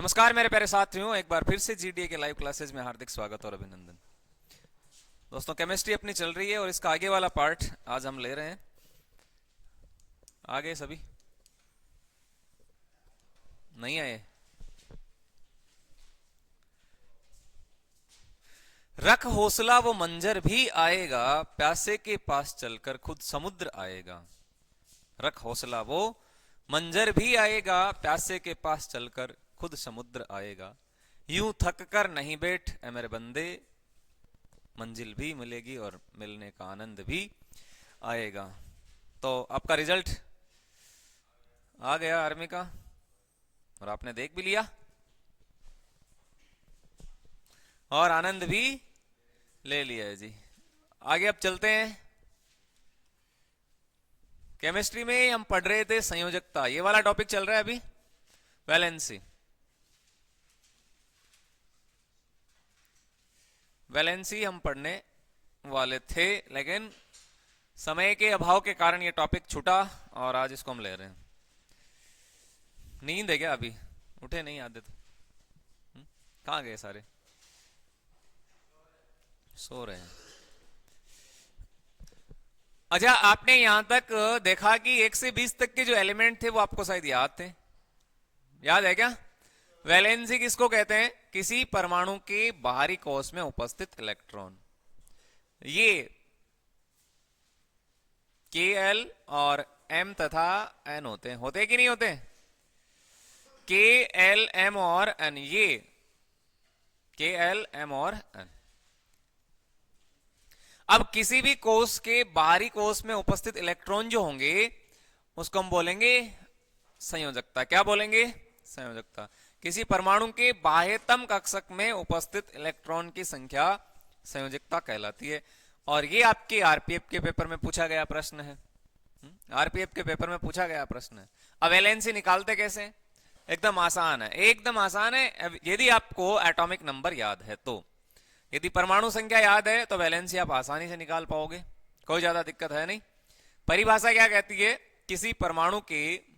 नमस्कार मेरे प्यारे साथियों, एक बार फिर से जीडीए के लाइव क्लासेस में हार्दिक स्वागत और अभिनंदन। दोस्तों, केमिस्ट्री अपनी चल रही है और इसका आगे वाला पार्ट आज हम ले रहे हैं। आगे सभी नहीं आए? रख हौसला वो मंजर भी आएगा, प्यासे के पास चलकर खुद समुद्र आएगा। रख हौसला वो मंजर भी आएगा, प्यासे के पास चलकर खुद समुद्र आएगा। यूं थक कर नहीं बैठ ऐ मेरे बंदे, मंजिल भी मिलेगी और मिलने का आनंद भी आएगा। तो आपका रिजल्ट आ गया आर्मी का और आपने देख भी लिया और आनंद भी ले लिया है जी। आगे अब चलते हैं। केमिस्ट्री में हम पढ़ रहे थे संयोजकता, ये वाला टॉपिक चल रहा है अभी, वैलेंसी। वैलेंसी हम पढ़ने वाले थे, लेकिन समय के अभाव के कारण ये टॉपिक छूटा और आज इसको हम ले रहे हैं। नींद है क्या? अभी उठे नहीं आते तो? कहाँ गए सारे? सो रहे हैं। अच्छा, आपने यहां तक देखा कि 1 से 20 तक के जो एलिमेंट थे वो आपको शायद याद थे। याद है क्या? वैलेंसी किसको कहते हैं? किसी परमाणु के बाहरी कोश में उपस्थित इलेक्ट्रॉन। ये Kl और M तथा N होते हैं कि नहीं होते? Kl, M और N, ये Kl, M और N। अब किसी भी कोश के बाहरी कोश में उपस्थित इलेक्ट्रॉन जो होंगे उसको हम बोलेंगे संयोजकता। क्या बोलेंगे? संयोजकता। किसी परमाणु के बाह्यतम कक्षक में उपस्थित इलेक्ट्रॉन की संख्या संयोजकता कहलाती है। और ये आपके आरपीएफ के पेपर में पूछा गया प्रश्न है। आरपीएफ के पेपर में पूछा गया प्रश्न है। अब वैलेंसी निकालते कैसे? एकदम आसान है, एकदम आसान है। यदि आपको एटॉमिक नंबर याद है तो, यदि परमाणु संख्या याद है तो वैलेंसी आप आसानी से निकाल पाओगे, कोई ज्यादा दिक्कत है नहीं। परिभाषा क्या कहती है? किसी परमाणु के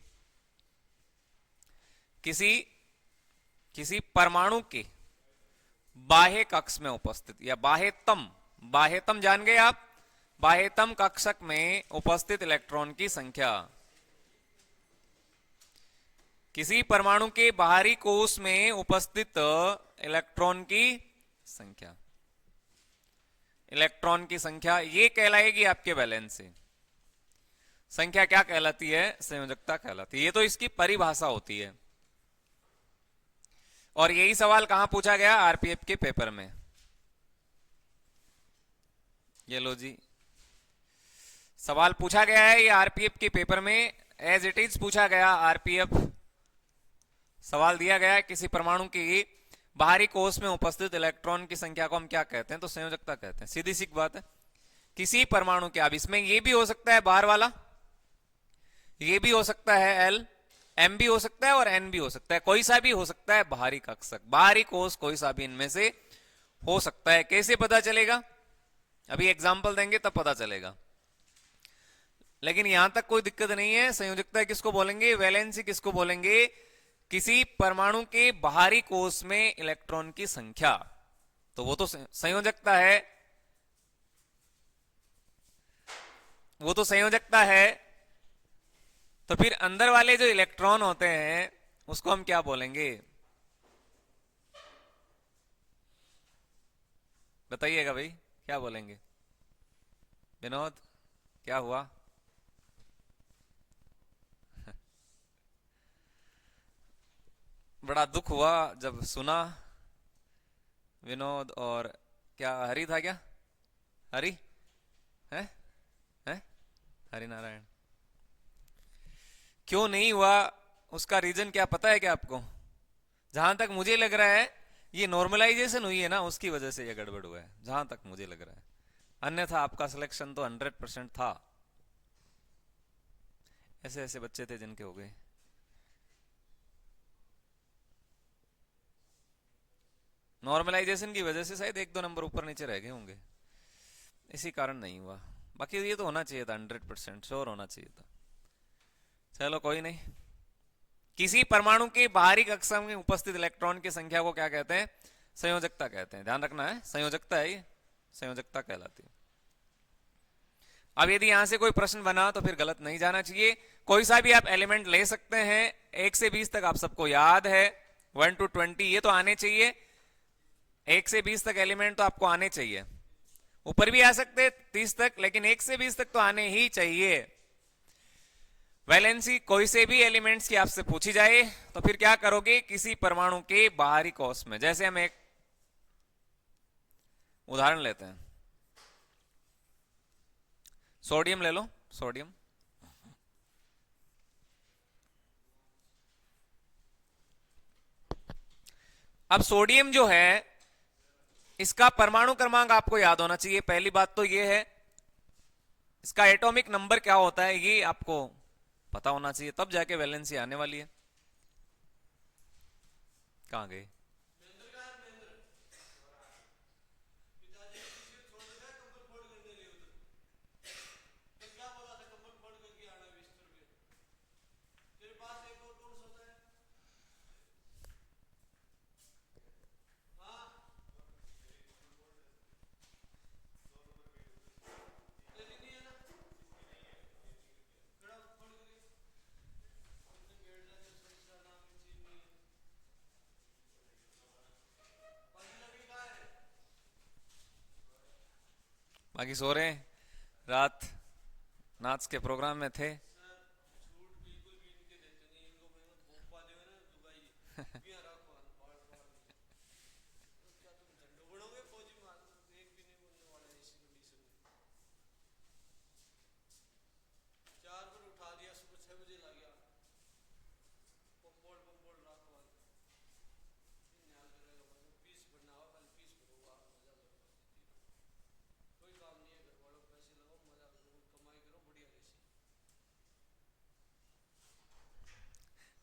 किसी परमाणु के बाह्य कक्ष में उपस्थित या बाह्यतम, बाह्यतम जान गए आप? बाह्यतम कक्षक में उपस्थित इलेक्ट्रॉन की संख्या। किसी परमाणु के बाहरी कोश में उपस्थित इलेक्ट्रॉन की संख्या, इलेक्ट्रॉन की संख्या, ये कहलाएगी आपके वैलेंसी। संख्या क्या कहलाती है? संयोजकता कहलाती है। ये तो इसकी परिभाषा होती है और यही सवाल कहां पूछा गया? आरपीएफ के पेपर में। ये लो जी, सवाल पूछा गया है ये आरपीएफ के पेपर में, एज इट इज पूछा गया। आरपीएफ सवाल दिया गया है, किसी परमाणु की बाहरी कोश में उपस्थित इलेक्ट्रॉन की संख्या को हम क्या कहते हैं? तो संयोजकता कहते हैं। सीधी सी बात है। किसी परमाणु के, अब इसमें ये भी हो सकता है बाहर वाला, ये भी हो सकता है एल, एम भी हो सकता है और एन भी हो सकता है, कोई सा भी हो सकता है बाहरी कक्षक, बाहरी कोश, कोई सा भी इनमें से हो सकता है। कैसे पता चलेगा? अभी एग्जांपल देंगे तब पता चलेगा, लेकिन यहां तक कोई दिक्कत नहीं है। संयोजकता किसको बोलेंगे? वैलेंसी किसको बोलेंगे? किसी परमाणु के बाहरी कोश में इलेक्ट्रॉन की संख्या, तो वो तो संयोजकता है, वो तो संयोजकता है। तो फिर अंदर वाले जो इलेक्ट्रॉन होते हैं उसको हम क्या बोलेंगे? बताइएगा भाई, क्या बोलेंगे? विनोद, क्या हुआ? बड़ा दुख हुआ जब सुना। विनोद और क्या हरि था क्या? हरि है? है? हरि नारायण। क्यों नहीं हुआ? उसका रीजन क्या पता है क्या आपको? जहां तक मुझे लग रहा है ये नॉर्मलाइजेशन हुई है ना, उसकी वजह से ये गड़बड़ हुआ है, जहां तक मुझे लग रहा है। अन्यथा आपका सिलेक्शन तो 100% था। ऐसे ऐसे बच्चे थे जिनके हो गए। नॉर्मलाइजेशन की वजह से शायद 1-2 नंबर ऊपर नीचे रह गए होंगे, इसी कारण नहीं हुआ। बाकी ये तो होना चाहिए था, 100% श्योर होना चाहिए था। चलो कोई नहीं, किसी परमाणु के बाहरी कक्षा में उपस्थित इलेक्ट्रॉन की संख्या को क्या कहते हैं? संयोजकता कहते हैं। ध्यान रखना है, संयोजकता है ये, संयोजकता कहलाती है। अब यदि यहां से कोई प्रश्न बना तो फिर गलत नहीं जाना चाहिए। कोई सा भी आप एलिमेंट ले सकते हैं, 1 से 20 तक आप सबको याद है, 1 to 20 ये तो आने चाहिए। 1 से 20 तक एलिमेंट तो आपको आने चाहिए, ऊपर भी आ सकते 30 तक, लेकिन 1 से 20 तक तो आने ही चाहिए। वैलेंसी कोई से भी एलिमेंट्स की आपसे पूछी जाए तो फिर क्या करोगे? किसी परमाणु के बाहरी कोष में। जैसे हम एक उदाहरण लेते हैं, सोडियम ले लो, सोडियम। अब सोडियम जो है, इसका परमाणु क्रमांक आपको याद होना चाहिए। पहली बात तो ये है, इसका एटॉमिक नंबर क्या होता है ये आपको पता होना चाहिए, तब जाके वैलेंसी आने वाली है। कहां गए? बाकी सो रहे हैं, रात नाच के प्रोग्राम में थे।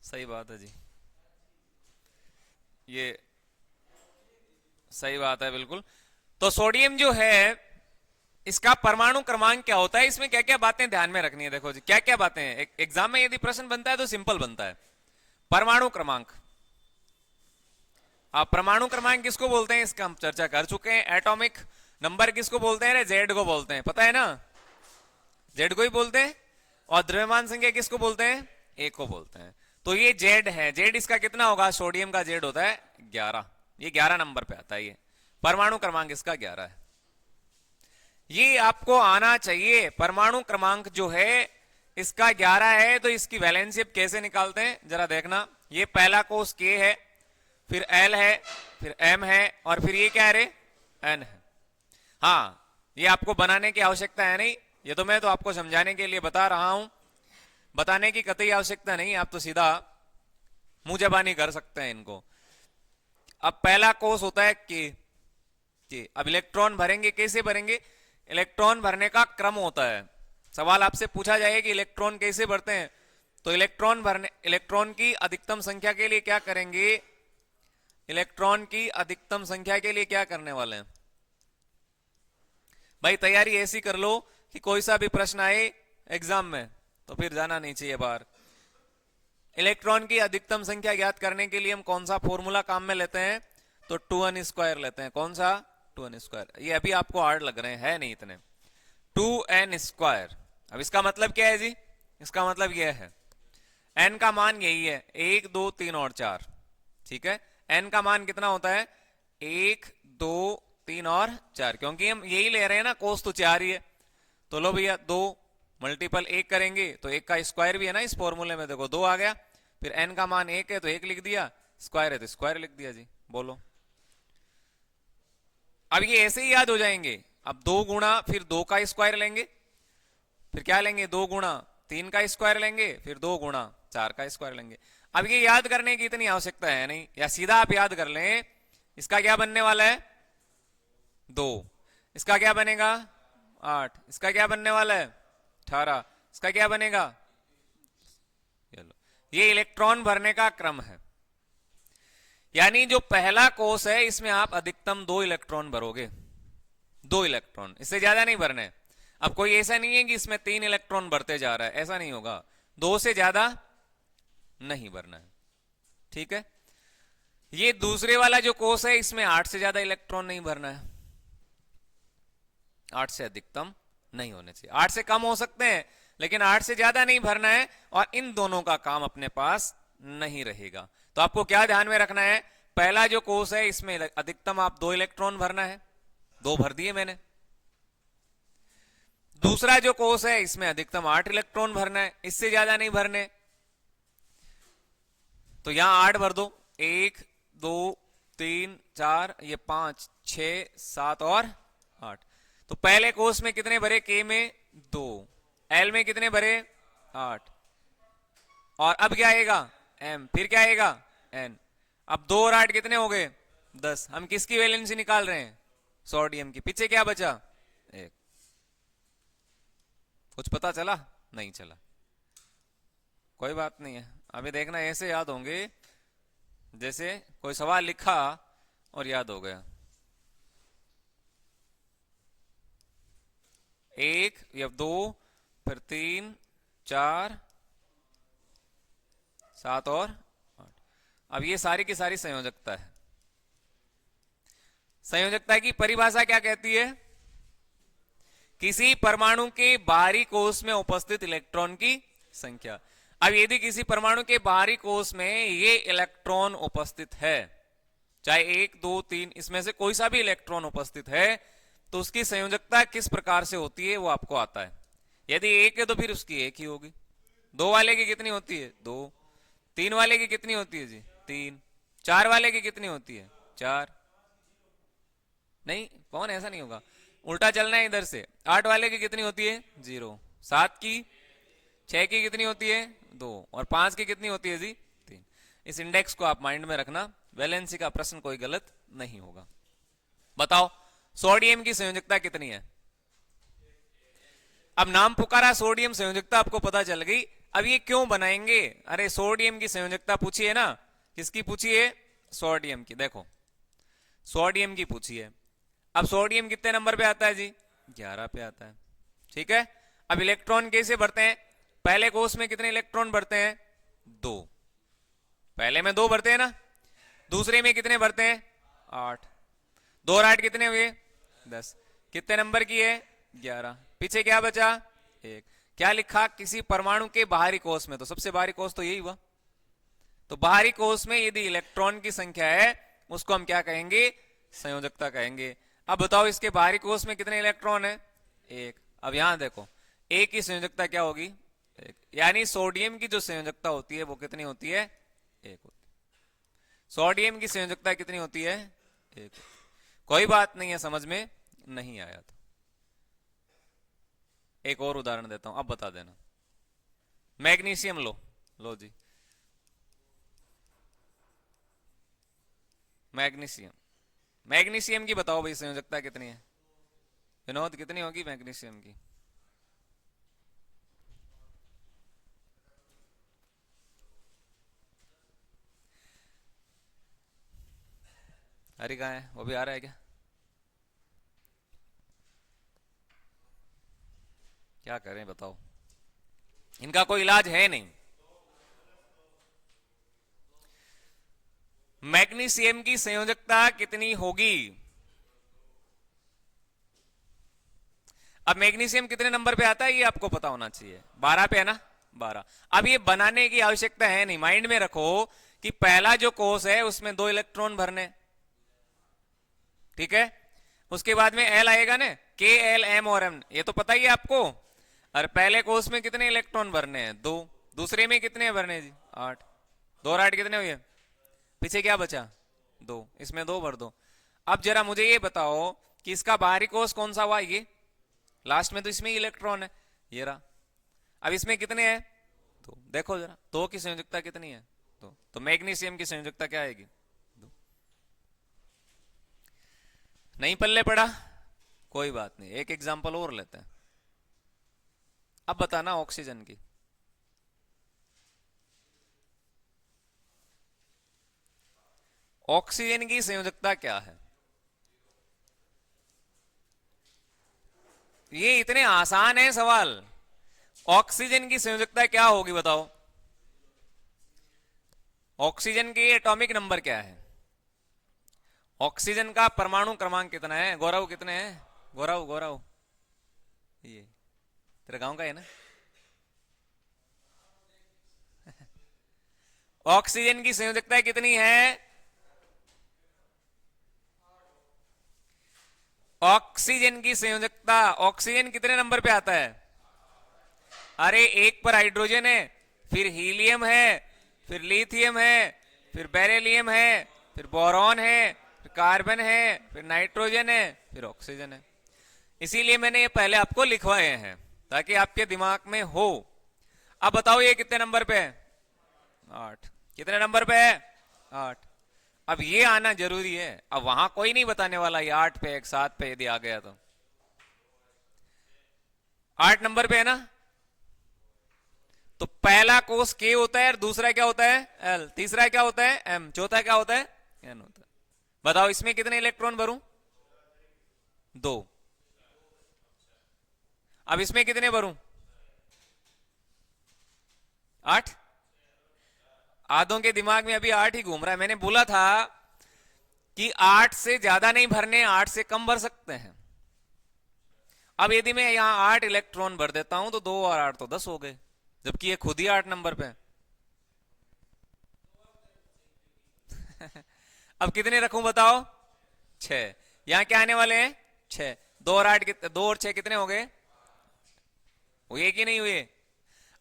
सही बात है जी, ये सही बात है बिल्कुल। तो सोडियम जो है, इसका परमाणु क्रमांक क्या होता है? इसमें क्या क्या बातें ध्यान में रखनी है, देखो जी क्या क्या बातें हैं। एग्जाम में यदि प्रश्न बनता है तो सिंपल बनता है। परमाणु क्रमांक, आप परमाणु क्रमांक किसको बोलते हैं इसका हम चर्चा कर चुके हैं। एटॉमिक नंबर किसको बोलते हैं? जेड को बोलते हैं, पता है ना, जेड को ही बोलते हैं। और द्रव्यमान संख्या किसको बोलते हैं? ए को बोलते हैं। तो ये जेड है, जेड इसका कितना होगा? सोडियम का जेड होता है 11, ये 11 नंबर पे आता है, ये परमाणु क्रमांक इसका 11 है। ये आपको आना चाहिए। परमाणु क्रमांक जो है इसका 11 है, तो इसकी वैलेंसी अब कैसे निकालते हैं जरा देखना। ये पहला कोष के है, फिर एल है, फिर एम है, और फिर ये क्या है रे? एन है। हाँ, ये आपको बनाने की आवश्यकता है नहीं, ये तो मैं तो आपको समझाने के लिए बता रहा हूं, बताने की कतई आवश्यकता नहीं, आप तो सीधा मुंह जबानी कर सकते हैं इनको। अब पहला कोष होता है के। अब इलेक्ट्रॉन भरेंगे, कैसे भरेंगे? इलेक्ट्रॉन भरने का क्रम होता है। सवाल आपसे पूछा जाए कि इलेक्ट्रॉन कैसे भरते हैं, तो इलेक्ट्रॉन की अधिकतम संख्या के लिए क्या करेंगे? इलेक्ट्रॉन की अधिकतम संख्या के लिए क्या करने वाले हैं भाई? तैयारी ऐसी कर लो कि कोई सा भी प्रश्न आए एग्जाम में तो फिर जाना नहीं चाहिए बाहर। इलेक्ट्रॉन की अधिकतम संख्या ज्ञात करने के लिए हम कौन सा फॉर्मूला काम में लेते हैं? तो 2n स्क्वायर लेते हैं। कौन सा? 2n square. ये अभी आपको हार्ड लग रहे हैं नहीं इतने। 2n square. अब इसका मतलब क्या है जी? इसका मतलब यह है n का मान यही है 1 2 3 और 4, ठीक है। n का मान कितना होता है? 1 2 3 और 4, क्योंकि हम यही ले रहे हैं ना, कोस तो 4 ही है। तो लो भैया 2 मल्टीपल 1 करेंगे तो 1 का स्क्वायर भी है ना इस फॉर्मूले में, देखो 2 आ गया। फिर n का मान 1 है तो 1 लिख दिया, स्क्वायर है तो स्क्वायर लिख दिया जी। बोलो, अब ये ऐसे ही याद हो जाएंगे। अब 2 गुणा फिर 2 का स्क्वायर लेंगे, फिर क्या लेंगे? 2 गुणा 3 का स्क्वायर लेंगे, फिर 2 गुणा 4 का स्क्वायर लेंगे। अब ये याद करने की इतनी आवश्यकता है नहीं, या सीधा आप याद कर लें। इसका क्या बनने वाला है? 2। इसका क्या बनेगा? 8। इसका क्या बनने वाला है? 18। इसका क्या बनेगा? ये इलेक्ट्रॉन भरने का क्रम है। यानी जो पहला कोष है इसमें आप अधिकतम 2 इलेक्ट्रॉन भरोगे, 2 इलेक्ट्रॉन, इससे ज्यादा नहीं भरने। अब कोई ऐसा नहीं है कि इसमें 3 इलेक्ट्रॉन भरते जा रहा है, ऐसा नहीं होगा। 2 से ज्यादा नहीं भरना है। ठीक है, ये दूसरे वाला जो कोष है इसमें 8 से ज्यादा इलेक्ट्रॉन नहीं भरना है, 8 से अधिकतम नहीं होने चाहिए, 8 से कम हो सकते हैं लेकिन 8 से ज्यादा नहीं भरना है, और इन दोनों का काम अपने पास नहीं रहेगा। तो आपको क्या ध्यान में रखना है, पहला जो कोष है इसमें अधिकतम आप 2 इलेक्ट्रॉन भरना है, 2 भर दिए मैंने। दूसरा जो कोष है इसमें अधिकतम 8 इलेक्ट्रॉन भरना है, इससे ज्यादा नहीं भरने, तो यहां 8 भर दो, 1 2 3 4, ये 5 6 7 और 8। तो पहले कोष में कितने भरे, के में 2, एल में कितने भरे 8, और अब क्या आएगा एम, फिर क्या आएगा एन। अब 2 और 8 कितने हो गए 10। हम किसकी वैलेंसी निकाल रहे हैं, सोडियम की। पीछे क्या बचा 1। कुछ पता चला, नहीं चला, कोई बात नहीं है। अभी देखना ऐसे याद होंगे जैसे कोई सवाल लिखा और याद हो गया। 1 या 2 फिर 3 4 7 और 8। अब ये सारी की सारी संयोजकता है। संयोजकता की परिभाषा क्या कहती है, किसी परमाणु के बाहरी कोष में उपस्थित इलेक्ट्रॉन की संख्या। अब यदि किसी परमाणु के बाहरी कोष में ये इलेक्ट्रॉन उपस्थित है, चाहे 1 2 3 इसमें से कोई सा भी इलेक्ट्रॉन उपस्थित है, तो उसकी संयोजकता किस प्रकार से होती है वो आपको आता है। यदि 1 है तो फिर उसकी 1 ही होगी। 2 वाले की कितनी होती है 2, 3 वाले की कितनी होती है जी 3, 4 वाले की कितनी होती है 4। नहीं कौन, ऐसा नहीं होगा, उल्टा चलना है इधर से। 8 वाले की कितनी होती है 0, 7 की, 6 की कितनी होती है 2, और 5 की कितनी होती है जी 3। इस इंडेक्स को आप माइंड में रखना, वैलेंसी का प्रश्न कोई गलत नहीं होगा। बताओ सोडियम की संयोजकता कितनी है। अब नाम पुकारा सोडियम, संयोजकता आपको पता चल गई। अब ये क्यों बनाएंगे, अरे सोडियम की संयोजकता पूछी है ना, किसकी पूछी है सोडियम की। देखो सोडियम की पूछी है। अब सोडियम कितने नंबर पे आता है जी 11 पे आता है। ठीक है, अब इलेक्ट्रॉन कैसे भरते हैं, पहले कोष में कितने इलेक्ट्रॉन भरते हैं 2, पहले में 2 भरते हैं ना, दूसरे में कितने भरते हैं 8, 2 और 8 कितने हुए 10, कितने नंबर की है 11, पीछे क्या बचा 1। क्या लिखा, किसी परमाणु के बाहरी कोष में, तो सबसे बाहरी कोष तो यही हुआ। तो बाहरी कोष में यदि इलेक्ट्रॉन की संख्या है उसको हम क्या कहेंगे, संयोजकता कहेंगे। अब बताओ इसके बाहरी कोष में कितने इलेक्ट्रॉन है 1। अब यहां देखो एक की संयोजकता क्या होगी 1, यानी सोडियम की जो संयोजकता होती है वो कितनी होती है 1 होती है। सोडियम की संयोजकता कितनी होती है 1। कोई बात नहीं है, समझ में नहीं आया तो एक और उदाहरण देता हूं, अब बता देना। मैग्नीशियम लो, लो जी मैग्नीशियम, मैग्नीशियम की बताओ भाई संयोजकता कितनी है विनोद, कितनी होगी मैग्नीशियम की। हरी कहाँ है, वो भी आ रहा है क्या, क्या करें बताओ, इनका कोई इलाज है नहीं। मैग्नीशियम की संयोजकता कितनी होगी। अब मैग्नीशियम कितने नंबर पे आता है ये आपको पता होना चाहिए, 12 पे है ना 12। अब ये बनाने की आवश्यकता है नहीं, माइंड में रखो कि पहला जो कोष है उसमें 2 इलेक्ट्रॉन भरने, ठीक है, उसके बाद में एल आएगा ना, के एल एम और एम, ये तो पता ही है आपको। और पहले कोष में कितने इलेक्ट्रॉन भरने हैं 2, दूसरे में कितने भरने जी 8, 2 और 8 कितने हुए, पीछे क्या बचा 2, इसमें 2 भर दो। अब जरा मुझे ये बताओ कि इसका बाहरी कोष कौन सा हुआ, ये लास्ट में तो इसमें ही इलेक्ट्रॉन है, ये रहा। अब इसमें कितने हैं 2, देखो जरा 2 की संयोजकता कितनी है 2, तो मैग्नीशियम की संयोजकता क्या आएगी 2। नहीं पल्ले पड़ा, कोई बात नहीं, एक एग्जांपल और लेते हैं। अब बताना ऑक्सीजन की, ऑक्सीजन की संयोजकता क्या है। ये इतने आसान है सवाल, ऑक्सीजन की संयोजकता क्या होगी बताओ। ऑक्सीजन की एटॉमिक नंबर क्या है? ऑक्सीजन का परमाणु क्रमांक कितना है? गौरव कितने हैं? गौरव गौरव, ये तेरे गांव का है ना? ऑक्सीजन की संयोजकता कितनी है? ऑक्सीजन की संयोजकता, ऑक्सीजन कितने नंबर पे आता है? अरे एक पर हाइड्रोजन है, फिर हीलियम है, फिर लिथियम है, फिर बेरिलियम है, फिर बोरॉन है, फिर कार्बन है, फिर नाइट्रोजन है, फिर ऑक्सीजन है। इसीलिए मैंने ये पहले आपको लिखवाए हैं ताकि आपके दिमाग में हो। अब बताओ ये कितने नंबर पे है? 8। कितने नंबर पे है? 8। अब ये आना जरूरी है। अब वहां कोई नहीं बताने वाला ये 8 पे, एक 7 पे यदि आ गया तो। 8 नंबर पे है ना? तो पहला कोष के होता है और दूसरा क्या होता है? एल। तीसरा क्या होता है? एम। चौथा क्या होता है? एन होता है। बताओ इसमें कितने इलेक्ट्रॉन भरूं? 2। अब इसमें कितने भरूं? 8। आधों के दिमाग में अभी 8 ही घूम रहा है। मैंने बोला था कि 8 से ज्यादा नहीं भरने, 8 से कम भर सकते हैं। अब यदि मैं यहां 8 इलेक्ट्रॉन भर देता हूं तो 2 और 8 तो 10 हो गए, जबकि ये खुद ही 8 नंबर पे है। अब कितने रखूं बताओ? 6। यहां क्या आने वाले हैं? 6। 2 और 8 2 और 6 कितने हो गए? हुए कि नहीं हुए?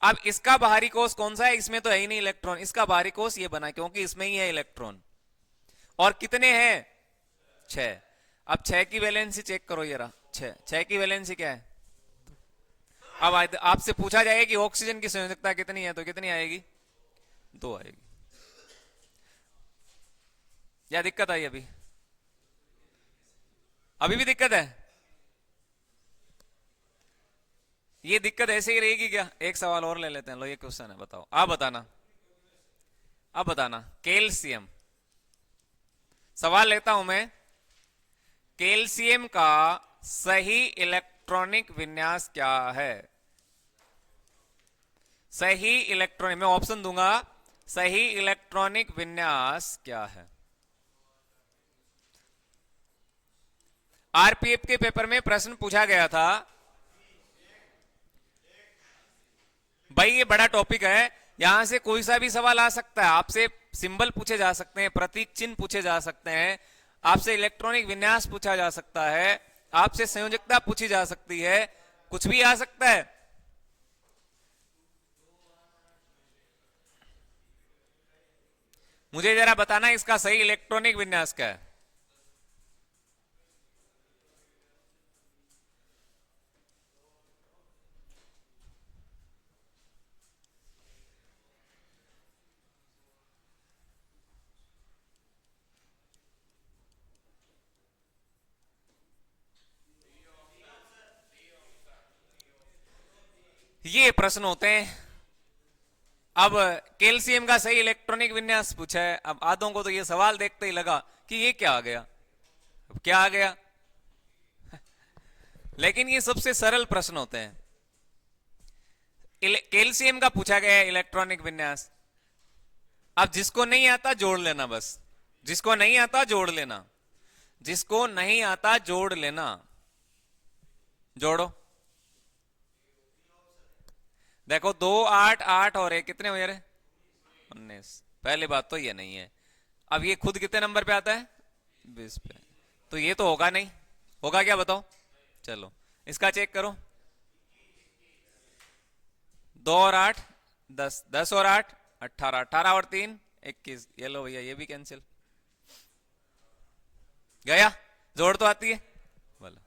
अब इसका बाहरी कोष कौन सा है? इसमें तो है ही नहीं इलेक्ट्रॉन। इसका बाहरी कोष ये बना क्योंकि इसमें ही है इलेक्ट्रॉन। और कितने हैं? 6। अब 6 की वैलेंसी चेक करो जरा। 6 की वैलेंसी क्या है? अब आपसे पूछा जाए कि ऑक्सीजन की संयोजकता कितनी है तो कितनी आएगी? 2 आएगी। या दिक्कत आई अभी? अभी भी दिक्कत है? ये दिक्कत ऐसे ही रहेगी क्या? एक सवाल और ले लेते हैं। लो ये क्वेश्चन है, बताओ। आप बताना, अब बताना। कैल्शियम, सवाल लेता हूं मैं। कैल्शियम का सही इलेक्ट्रॉनिक विन्यास क्या है? सही इलेक्ट्रॉनिक, मैं ऑप्शन दूंगा। सही इलेक्ट्रॉनिक विन्यास क्या है? आरपीएफ के पेपर में प्रश्न पूछा गया था भाई, ये बड़ा टॉपिक है, यहां से कोई सा भी सवाल आ सकता है। आपसे सिंबल पूछे जा सकते हैं, प्रतीक चिन्ह पूछे जा सकते हैं, आपसे इलेक्ट्रॉनिक विन्यास पूछा जा सकता है, आपसे संयोजकता पूछी जा सकती है, कुछ भी आ सकता है। मुझे जरा बताना इसका सही इलेक्ट्रॉनिक विन्यास क्या है? ये प्रश्न होते हैं। अब कैल्शियम का सही इलेक्ट्रॉनिक विन्यास पूछा है। अब आधों को तो ये सवाल देखते ही लगा कि ये क्या आ गया। अब क्या आ गया? लेकिन ये सबसे सरल प्रश्न होते हैं। कैल्शियम का पूछा गया है इलेक्ट्रॉनिक विन्यास। अब जिसको नहीं आता जोड़ लेना, बस जिसको नहीं आता जोड़ लेना, जिसको नहीं आता जोड़ लेना। जोड़ो, देखो 2 8 8 और 1 कितने हुए रे? 19। पहली बात तो ये नहीं है। अब ये खुद कितने नंबर पे आता है? 20 पे। तो ये तो होगा नहीं। होगा क्या बताओ? चलो इसका चेक करो। 2 और 8 10, 10 और 8 18, 18 और 3 21। ये लो भैया, ये भी कैंसिल। गया? जोड़ तो आती है बोलो।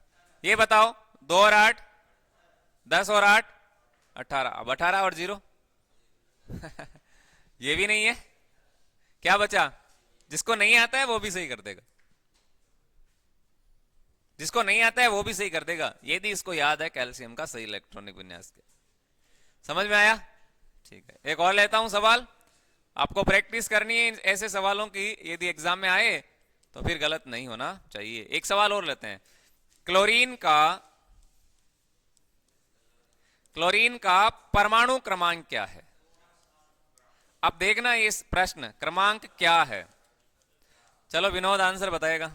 ये बताओ, 2 और 8 10 और 8 18। अब 18 और 0 ये भी नहीं है। क्या बचा? जिसको नहीं आता है वो भी सही कर देगा, जिसको नहीं आता है वो भी सही कर देगा, यदि इसको याद है कैल्शियम का सही इलेक्ट्रॉनिक विन्यास क्या। समझ में आया? ठीक है, एक और लेता हूं सवाल। आपको प्रैक्टिस करनी है ऐसे सवालों की, यदि एग्जाम में आए तो फिर गलत नहीं होना चाहिए। एक सवाल और लेते हैं। क्लोरीन का परमाणु क्रमांक क्या है? अब देखना ये प्रश्न क्रमांक क्या है। चलो विनोद आंसर बताएगा।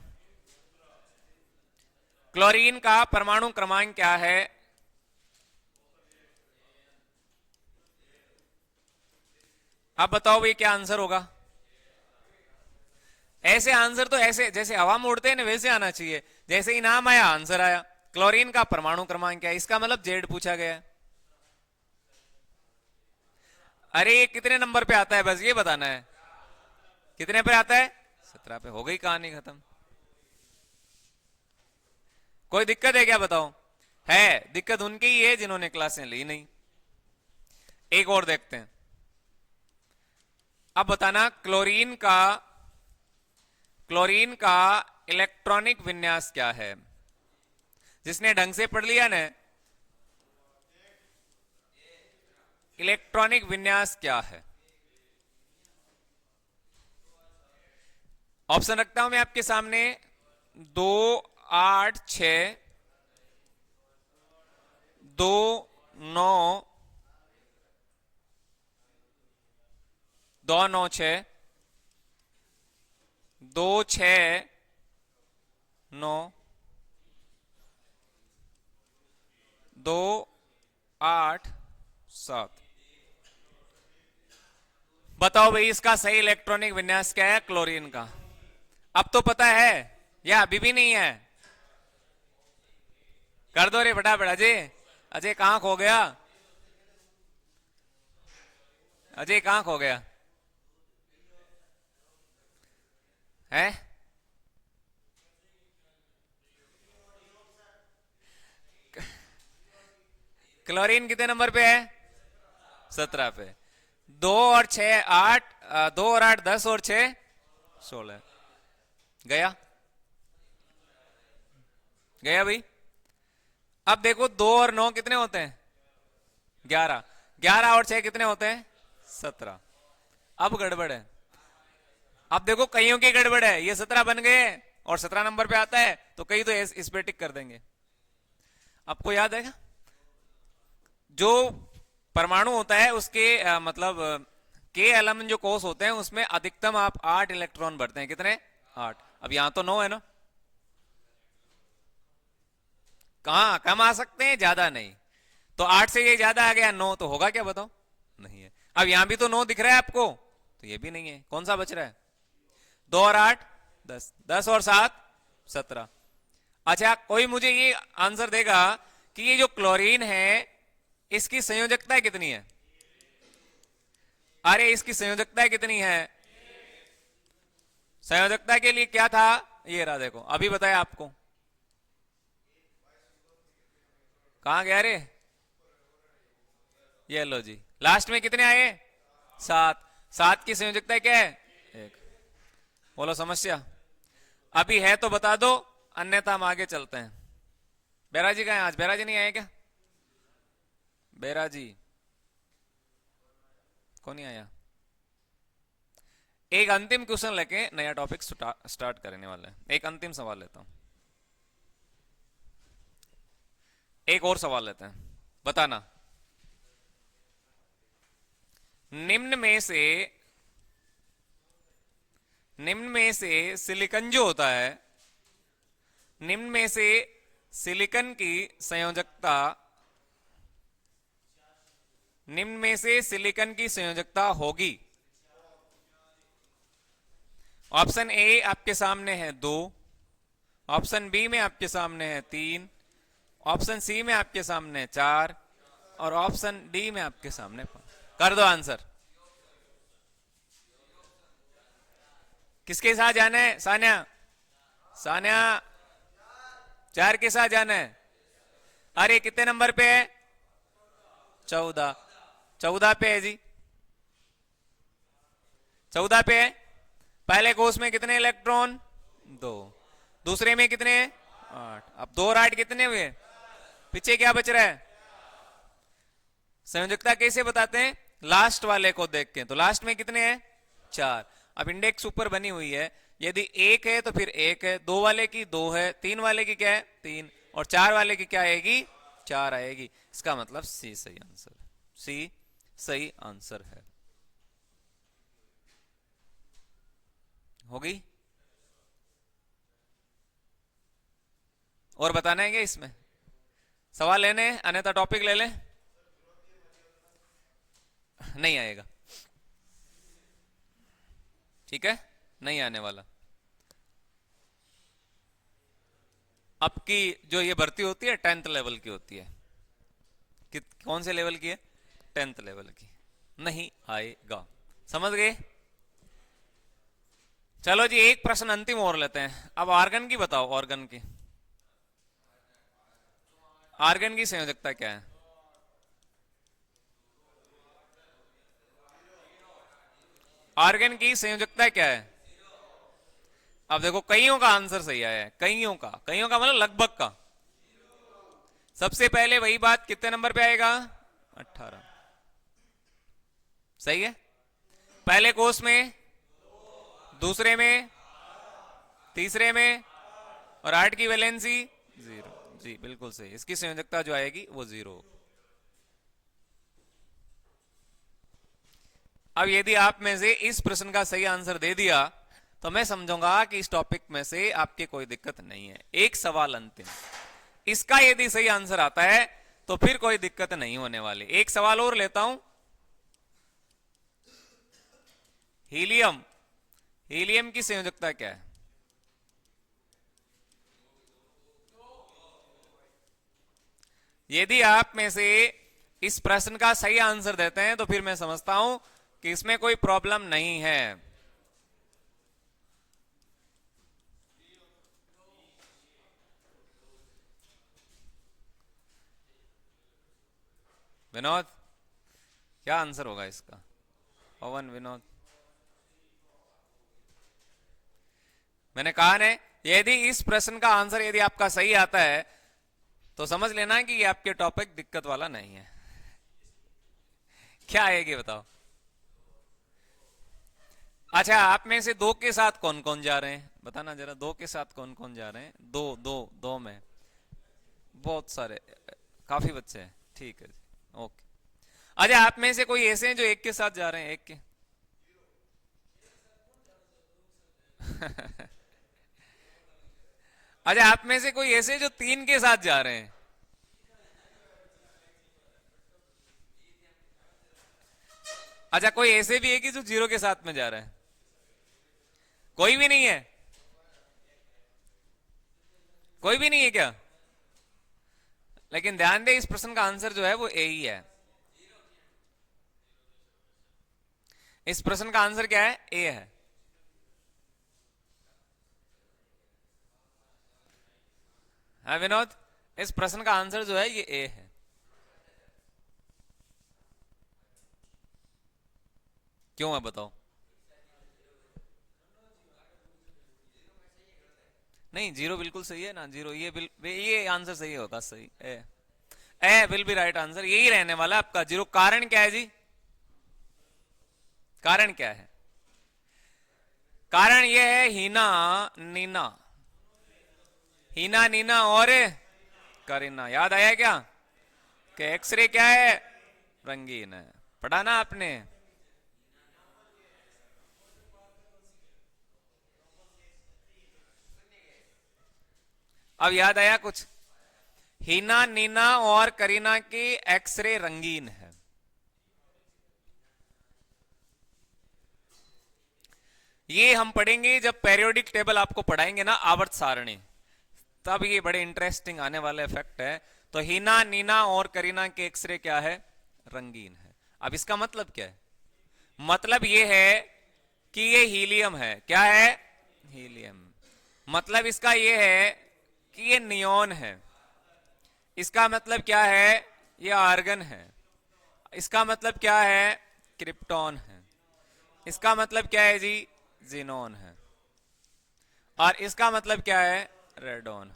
क्लोरीन का परमाणु क्रमांक क्या है? अब बताओ भाई क्या आंसर होगा। ऐसे आंसर तो ऐसे जैसे हवा में उड़ते हैं ना वैसे आना चाहिए। जैसे ही नाम आया आंसर आया। क्लोरीन का परमाणु क्रमांक क्या है, इसका मतलब जेड पूछा गया है। अरे ये कितने नंबर पे आता है बस ये बताना है। कितने पे आता है? 17 पे। हो गई कहानी खत्म। कोई दिक्कत है क्या बताओ? है दिक्कत उनकी ही है जिन्होंने क्लासें ली नहीं। एक और देखते हैं। अब बताना क्लोरीन का इलेक्ट्रॉनिक विन्यास क्या है। जिसने ढंग से पढ़ लिया ना, इलेक्ट्रॉनिक विन्यास क्या है। ऑप्शन रखता हूं मैं आपके सामने। 2 8 6, 2 9, 2 9 6, 2 6 9, 2 8 7। बताओ भाई इसका सही इलेक्ट्रॉनिक विन्यास क्या है क्लोरीन का। अब तो पता है या अभी भी नहीं है? कर दो रे फटाफट। अजय अजय कहां खो गया? अजय कहां खो गया है? क्लोरीन कितने नंबर पे है? 17 पे। 2 और 6 8, 2 और 8 10 और 6 16। गया गया भाई। अब देखो 2 और 9 कितने होते हैं? 11। 11 और 6 कितने होते हैं? 17। अब गड़बड़ है। अब देखो कईयों की गड़बड़ है। ये 17 बन गए और 17 नंबर पे आता है तो कई तो इस पे टिक कर देंगे। आपको याद है क्या? जो परमाणु होता है उसके मतलब के एलिमेंट जो कोष होते हैं उसमें अधिकतम आप 8 इलेक्ट्रॉन भरते हैं। कितने? 8। अब यहां तो 9 है ना। कहां कम आ सकते हैं, ज्यादा नहीं। तो 8 से ये ज्यादा आ गया 9 तो होगा क्या बताओ? नहीं है। अब यहां भी तो 9 दिख रहा है आपको तो ये भी नहीं है। कौन सा बच रहा है? 2 और 8 10, 10 और 7 17। अच्छा कोई मुझे ये आंसर देगा कि ये जो क्लोरीन है इसकी संयोजकता कितनी है? अरे इसकी संयोजकता कितनी है? संयोजकता के लिए क्या था? ये रहा देखो अभी बताया आपको। कहां गया रे? ये लो जी लास्ट में कितने आए? 7। 7 की संयोजकता क्या है? 1। बोलो समस्या अभी है तो बता दो अन्यथा हम आगे चलते हैं। बैराजी कहाँ है? आज बैराजी नहीं आए क्या? बैराजी कौन नहीं आया? एक अंतिम क्वेश्चन लेके नया टॉपिक स्टार्ट करने वाले हैं। एक अंतिम सवाल लेता हूं। एक और सवाल लेते हैं। बताना निम्न में से सिलिकन जो होता है, निम्न में से सिलिकन की संयोजकता, निम्न में से सिलिकन की संयोजकता होगी। ऑप्शन ए आपके सामने है 2, ऑप्शन बी में आपके सामने है 3, ऑप्शन सी में आपके सामने है 4 और ऑप्शन डी में आपके सामने 5। कर दो आंसर। किसके साथ जाना है सान्या? सान्या 4 के साथ जाना है। अरे कितने नंबर पे है? 14। 14 पे है जी। 14 पे है। पहले कोष में कितने इलेक्ट्रॉन? 2। दूसरे में कितने? 8। अब 2 और 8 कितने हुए? पीछे क्या बच रहा है? संयोजकता कैसे बताते हैं? लास्ट वाले को देख के। तो लास्ट में कितने हैं? 4। अब इंडेक्स ऊपर बनी हुई है। यदि 1 है तो फिर 1 है, 2 वाले की 2 है, 3 वाले की क्या है? 3 और 4 वाले की क्या आएगी? 4 आएगी। इसका मतलब सी सही आंसर। सी सही आंसर है। होगी? और बताना है क्या इसमें? सवाल लेने हैं, अन्यथा टॉपिक ले लें? नहीं आएगा, ठीक है, नहीं आने वाला। आपकी जो ये भर्ती होती है 10th लेवल की होती है। कौन से लेवल की है? 10th लेवल की। नहीं आएगा, समझ गए? चलो जी, एक प्रश्न अंतिम और लेते हैं। अब आर्गन की बताओ, ऑर्गन की। आर्गन की संयोजकता क्या है? आर्गन की संयोजकता क्या है? अब देखो, कईयों का आंसर सही आया है, कईयों का मतलब लगभग का। सबसे पहले वही बात, कितने नंबर पे आएगा? 18। सही है। पहले कोर्स में, दूसरे में, तीसरे में, और 8 की वैलेंसी 0। जी बिल्कुल सही, इसकी संयोजकता जो आएगी वो 0। अब यदि आप में से इस प्रश्न का सही आंसर दे दिया तो मैं समझूंगा कि इस टॉपिक में से आपकी कोई दिक्कत नहीं है। एक सवाल अंतिम, इसका यदि सही आंसर आता है तो फिर कोई दिक्कत नहीं होने वाली। एक सवाल और लेता हूं। हीलियम, हीलियम की संयोजकता क्या है? यदि आप में से इस प्रश्न का सही आंसर देते हैं तो फिर मैं समझता हूं कि इसमें कोई प्रॉब्लम नहीं है। विनोद, क्या आंसर होगा इसका? पवन, विनोद, मैंने कहा ना, यदि इस प्रश्न का आंसर यदि आपका सही आता है तो समझ लेना कि ये आपके टॉपिक दिक्कत वाला नहीं है। क्या आएगी बताओ? अच्छा, आप में से दो के साथ कौन कौन जा रहे हैं बताना जरा। दो के साथ कौन कौन जा रहे हैं? दो दो दो में बहुत सारे, काफी बच्चे हैं, ठीक है जी, ओके। अच्छा, आप में से कोई ऐसे हैं जो एक के साथ जा रहे हैं? एक के अच्छा, आप में से कोई ऐसे जो 3 के साथ जा रहे हैं? अच्छा, कोई ऐसे भी है कि जो 0 के साथ में जा रहा है? कोई भी नहीं है? कोई भी नहीं है क्या? लेकिन ध्यान दे, इस प्रश्न का आंसर जो है वो ए ही है। इस प्रश्न का आंसर क्या है? ए है। हाँ विनोद, इस प्रश्न का आंसर जो है ये ए है। क्यों है बताओ? नहीं, 0 बिल्कुल सही है ना, 0 ये आंसर सही होगा, सही ए विल बी राइट आंसर, यही रहने वाला आपका 0। कारण क्या है जी? कारण क्या है? कारण ये है हीना नीना, हीना नीना और करीना। याद आया क्या कि एक्सरे क्या है? रंगीन है। पढ़ा ना आपने? अब याद आया कुछ? हीना नीना और करीना की एक्सरे रंगीन है। ये हम पढ़ेंगे जब पेरियोडिक टेबल आपको पढ़ाएंगे ना, आवर्त सारणी, तब ये बड़े इंटरेस्टिंग आने वाले फैक्ट है। तो हीना नीना और करीना के एक्सरे क्या है? रंगीन है। अब इसका मतलब क्या है? मतलब ये है कि ये हीलियम है। क्या है? हीलियम। मतलब इसका ये है कि ये नियोन है। इसका मतलब क्या है? ये आर्गन है। इसका मतलब क्या है? क्रिप्टॉन है। इसका मतलब क्या है जी? जीनोन है। और इसका मतलब क्या है? रेडोन।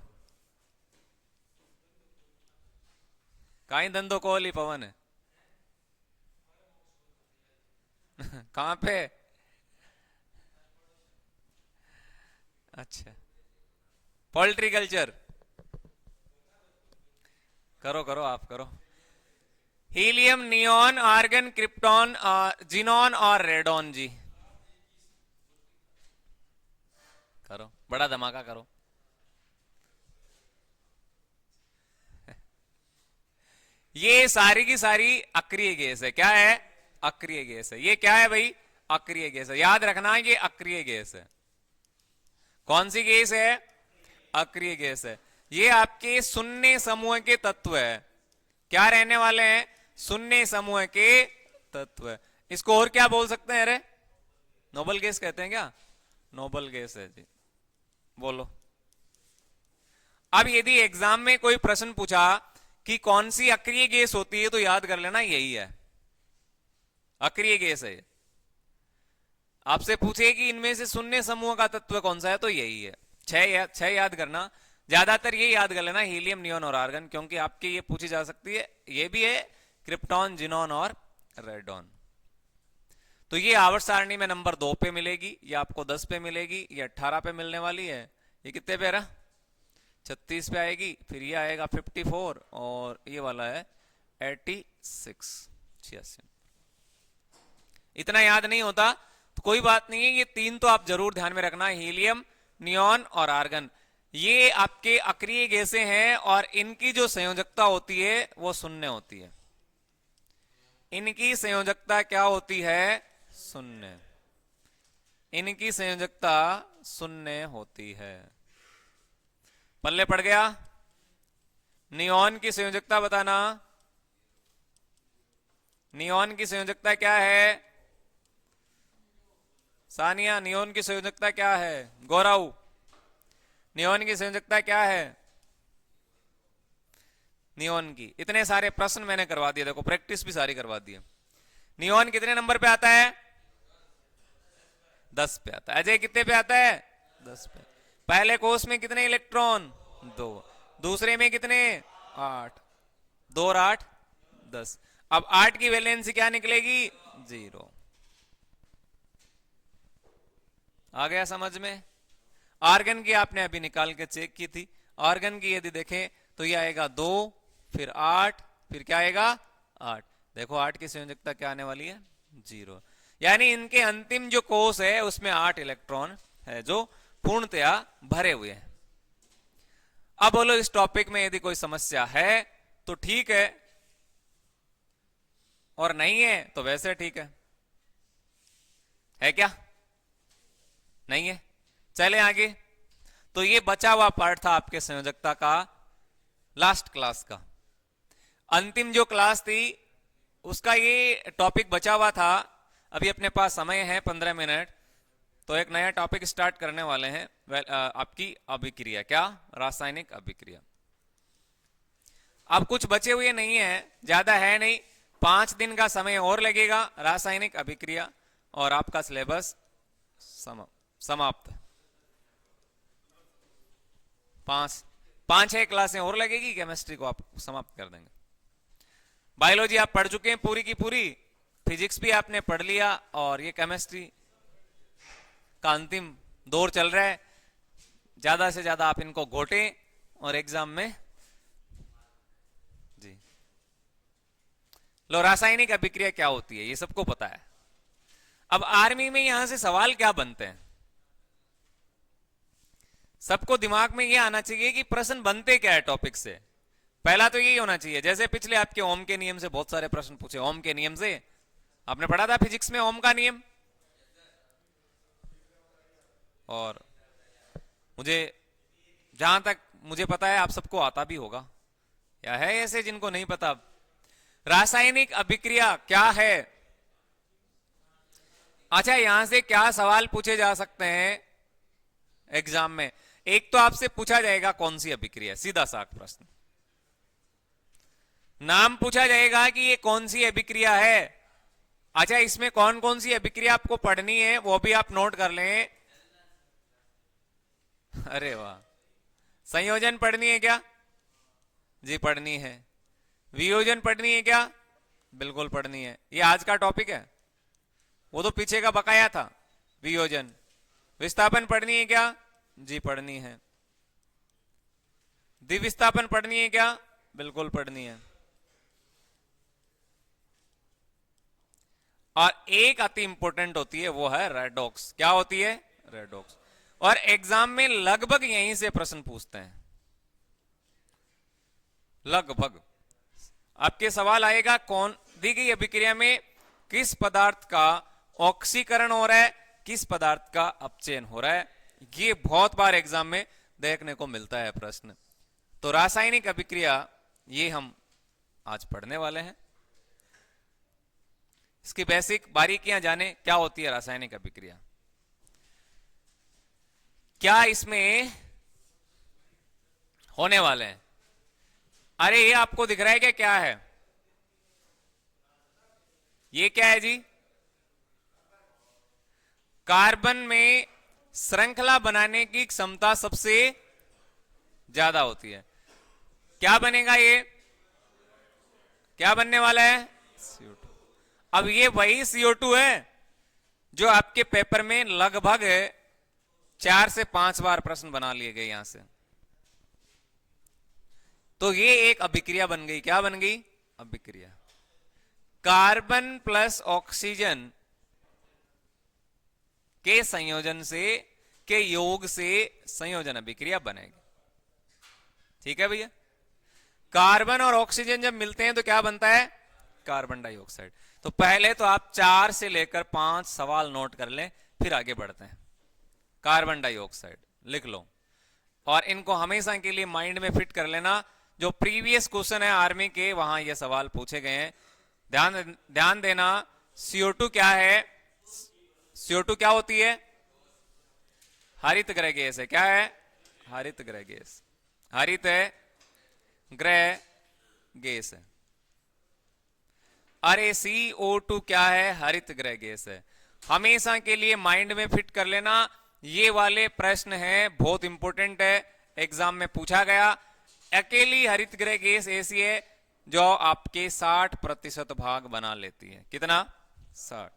कहीं धंधो कोहली पवन है। कहां पे? अच्छा, पोल्ट्री कल्चर। करो करो, आप करो। Helium, neon, argon, krypton, xenon और रेडोन जी। बड़ा धमाका करो। ये सारी की सारी अक्रिय गैस है। क्या है? अक्रिय गैस है। ये क्या है भाई? अक्रिय गैस है। याद रखना ये अक्रिय गैस है। कौन सी गैस है? अक्रिय गैस है। ये आपके शून्य समूह के तत्व है। क्या रहने वाले हैं? शून्य समूह के तत्व है। इसको और क्या बोल सकते हैं? अरे नोबल गैस कहते हैं क्या? नोबल गैस है जी। बोलो। अब यदि एग्जाम में कोई प्रश्न पूछा कि कौन सी अक्रिय गैस होती है, तो याद कर लेना यही है, अक्रिय गैस है। आपसे पूछे कि इनमें से शून्य समूह का तत्व कौन सा है, तो यही है। छह याद करना, ज्यादातर ये याद कर लेना, हीलियम, नियोन और आर्गन, क्योंकि आपके ये पूछी जा सकती है। ये भी है क्रिप्टॉन, जिनॉन और रेडॉन। तो ये आवर्त सारणी में नंबर 2 पे मिलेगी, ये आपको 10 पे मिलेगी, ये 18 पे मिलने वाली है। ये कितने पे रहा? 36 पे आएगी। फिर ये आएगा 54 और ये वाला है 86। इतना याद नहीं होता तो कोई बात नहीं है। ये 3 तो आप जरूर ध्यान में रखना, हीलियम, नियोन और आर्गन। ये आपके अक्रिय गैसें हैं और इनकी जो संयोजकता होती है वो शून्य होती है। इनकी संयोजकता क्या होती है? शून्य। इनकी संयोजकता शून्य होती है। पल्ले पड़ गया? नियोन की संयोजकता बताना। नियोन की संयोजकता क्या है? सानिया, नियोन की संयोजकता क्या है? गौरव, नियोन की संयोजकता क्या है? नियोन की इतने सारे प्रश्न मैंने करवा दिए, देखो प्रैक्टिस भी सारी करवा दी है। नियोन कितने नंबर पे आता है? 10 पे आता है। अजय कितने पे आता है? 10 पे। पहले कोष में कितने इलेक्ट्रॉन? 2। दूसरे में कितने? 8। 2 और 8 10। अब 8 की वैलेंसी क्या निकलेगी? 0। आ गया समझ में? आर्गन की आपने अभी निकाल के चेक की थी। आर्गन की यदि देखें तो ये आएगा 2, फिर 8, फिर क्या आएगा? 8। देखो 8 की संयोजकता क्या आने वाली है? 0। यानी इनके अंतिम जो कोष है उसमें 8 इलेक्ट्रॉन है जो पूर्णतया भरे हुए हैं। अब बोलो इस टॉपिक में यदि कोई समस्या है तो ठीक है, और नहीं है तो वैसे ठीक है क्या? नहीं है? चले आगे। तो ये बचा हुआ पार्ट था आपके संयोजकता का, लास्ट क्लास का। अंतिम जो क्लास थी उसका ये टॉपिक बचा हुआ था। अभी अपने पास समय है 15 मिनट, तो एक नया टॉपिक स्टार्ट करने वाले हैं। आपकी अभिक्रिया, क्या? रासायनिक अभिक्रिया। अब कुछ बचे हुए नहीं है, ज्यादा है नहीं, 5 दिन का समय और लगेगा रासायनिक अभिक्रिया, और आपका सिलेबस समाप्त। 5-6 क्लासें और लगेगी, केमिस्ट्री को आप समाप्त कर देंगे। बायोलॉजी आप पढ़ चुके हैं पूरी की पूरी, फिजिक्स भी आपने पढ़ लिया, और ये केमिस्ट्री का अंतिम दौर चल रहा है। ज्यादा से ज्यादा आप इनको घोटें और एग्जाम में जी। लो, रासायनिक अभिक्रिया क्या होती है ये सबको पता है। अब आर्मी में यहां से सवाल क्या बनते हैं, सबको दिमाग में ये आना चाहिए कि प्रश्न बनते क्या है टॉपिक से। पहला तो यही होना चाहिए, जैसे पिछले आपके ओम के नियम से बहुत सारे प्रश्न पूछे। ओम के नियम से आपने पढ़ा था फिजिक्स में, ओम का नियम। और मुझे जहां तक मुझे पता है आप सबको आता भी होगा, या है ऐसे जिनको नहीं पता। रासायनिक अभिक्रिया क्या है? अच्छा, यहां से क्या सवाल पूछे जा सकते हैं एग्जाम में? एक तो आपसे पूछा जाएगा कौन सी अभिक्रिया, सीधा साफ प्रश्न। नाम पूछा जाएगा कि ये कौन सी अभिक्रिया है। अच्छा, इसमें कौन कौन सी अभिक्रिया आपको पढ़नी है वो भी आप नोट कर लें। अरे वाह! संयोजन पढ़नी है क्या? जी पढ़नी है। वियोजन पढ़नी है क्या? बिल्कुल पढ़नी है। ये आज का टॉपिक है, वो तो पीछे का बकाया था। वियोजन। विस्थापन पढ़नी है क्या? जी पढ़नी है। द्विविस्थापन पढ़नी है क्या? बिल्कुल पढ़नी है। और एक अति इंपॉर्टेंट होती है, वो है रेडॉक्स। क्या होती है? रेडॉक्स। और एग्जाम में लगभग यहीं से प्रश्न पूछते हैं, लगभग। आपके सवाल आएगा कौन दी गई अभिक्रिया में किस पदार्थ का ऑक्सीकरण हो रहा है, किस पदार्थ का अपचयन हो रहा है। ये बहुत बार एग्जाम में देखने को मिलता है प्रश्न। तो रासायनिक अभिक्रिया ये हम आज पढ़ने वाले हैं। इसकी बेसिक बारीकियां जाने, क्या होती है रासायनिक अभिक्रिया, क्या इसमें होने वाले हैं। अरे ये आपको दिख रहा है कि क्या है, ये क्या है जी, कार्बन में श्रृंखला बनाने की क्षमता सबसे ज्यादा होती है। क्या बनेगा, ये क्या बनने वाला है, CO2। अब ये वही CO2 है जो आपके पेपर में लगभग 4 से 5 बार प्रश्न बना लिए गए यहां से। तो ये एक अभिक्रिया बन गई, क्या बन गई, अभिक्रिया। कार्बन प्लस ऑक्सीजन के संयोजन से, के योग से संयोजन अभिक्रिया बनेगी। ठीक है भैया। कार्बन और ऑक्सीजन जब मिलते हैं तो क्या बनता है, कार्बन डाइऑक्साइड। तो पहले तो आप 4 से लेकर 5 सवाल नोट कर लें, फिर आगे बढ़ते हैं। कार्बन डाइऑक्साइड लिख लो और इनको हमेशा के लिए माइंड में फिट कर लेना। जो प्रीवियस क्वेश्चन है आर्मी के, वहां ये सवाल पूछे गए हैं। ध्यान देना, CO2 क्या है, CO2 क्या होती है, हरित गृह गैस है। क्या है, हरित गृह गैस, हरित गृह गैस है। अरे CO2 क्या है, हरित गृह गैस है। हमेशा के लिए माइंड में फिट कर लेना। ये वाले प्रश्न हैं, बहुत इंपॉर्टेंट है, एग्जाम में पूछा गया। अकेली हरित गृह गैस ऐसी है जो आपके 60% भाग बना लेती है। कितना, 60।